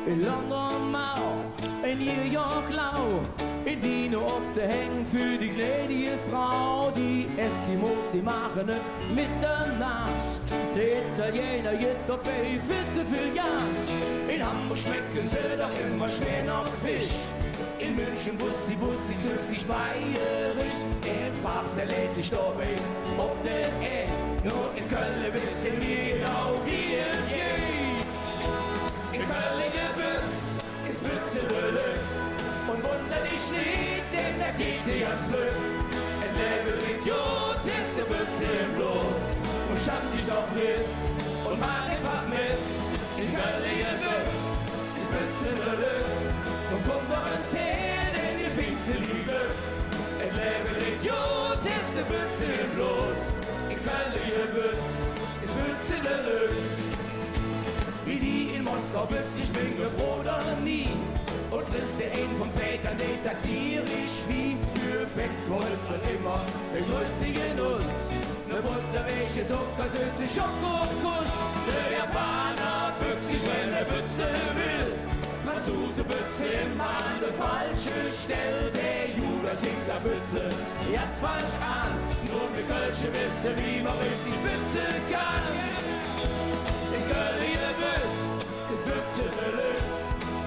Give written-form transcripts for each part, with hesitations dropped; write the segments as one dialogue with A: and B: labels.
A: in London Mau, in New York Lau, in Wien ob der Hängen für die gnädige Frau. Die Eskimos, die machen es mit der Nas, der Italiener jeder bei viel zu viel Gas. In Hamburg schmecken sie doch immer schwer nach Fisch. In München Bussi zügig bayerisch. Der Papst, der lädt sich dabei auf der Erd. Nur in Köln wissen wir genau wie es geht. In Köln Gebütz ist Bütze Deluxe. Und wunder dich nicht, denn da geht dir ganz Glück. Ein Level-Idiot ist der Bütze im Blut. Und scham dich doch mit und mach einfach mit. In Köln Gebütz ist Bütze Deluxe. Und komm doch ins her, denn ihr Pfingste Liebe. Ein Level-Idiot ist der Bütze im Blut. In Köln Gebütz ist Bütze Deluxe. Wie die in Moskau Bütz, ich bin Bruder nie. Und Liste ein vom Vätern detaktiere ich wie für Becks wollten immer der größte Genuss. Ne Butterwäsche, Zuckersüße, Schokokusch. Der Japaner büchst sich, wenn er Bütze will. Franzose Bütze immer an der falsche Stelle. Der Jude singt der Bütze jetzt falsch an. Nur mit Kölsche wissen, wie man richtig Bütze kann. In Köln ihr Bütz ist Bütze Deluxe.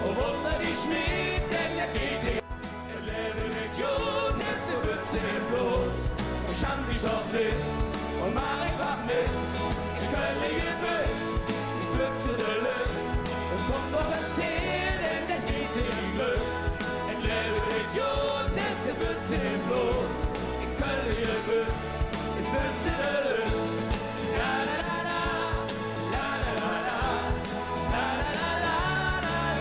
A: Und wunder dich nicht, denn der geht dir. Ein Level-Idiot ist der Bütze im Blut. Und scham dich auch nicht und mach einfach mit. In Köln ihr Bütz ist Bütze Deluxe. Und komm doch ins Ziel, denn der kriegst du nie Glück. Ein Level-Idiot ist der Bütze im Blut. In Köln ihr Bütz ist Bütze Deluxe. La la la la, la la la la, la la la la,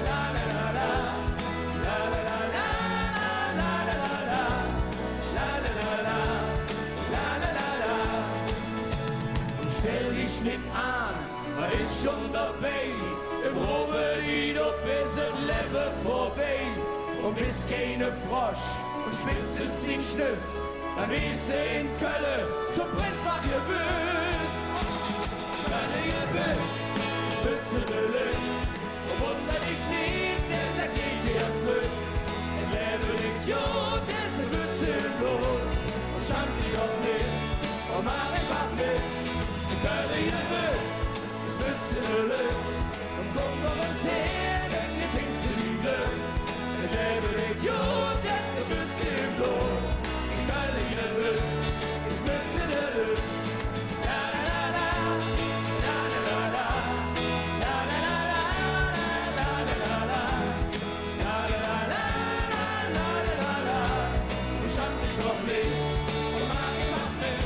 A: la la la la, la la la la, la la la la, la la la la, la la la la. Und stell dich nicht an, man ist schon dabei. Im Ruhrgebiet ob ist das Leben vorbei. Und bist keine Frosch und schwimmt es nicht Schnüss, dann bist du in Köln zum Prinzbach Gebütz. Köln Gebütz, Bütze Deluxe. Und wunder dich nicht, denn da geht dir das Glück. Ein Level-Idiot ist eine Bütze im Blut. Und scham dich doch nicht und mach einfach mit. Köln Gebütz ist Bütze Deluxe. Und komm doch ins her, denn wir Pfingste nie Glück. Ein Level-Idiot ist eine Bütze im Blut. In Köln Gebütz ist Bütze Deluxe. La la la la, la la la la, la la la la, la la la la, la la la la, la la la la. Du scham dich doch nicht und mach einfach mit.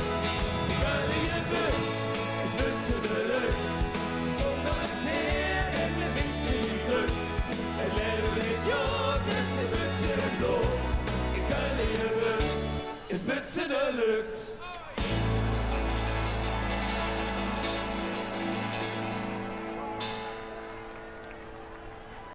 A: In Köln Gebütz ist Bütze Deluxe. Komm doch ins her, denn wir Pfingste nie Glück. Ein Level-Idiot ist die Bütze im Blut. In Köln Gebütz ist Bütze Deluxe.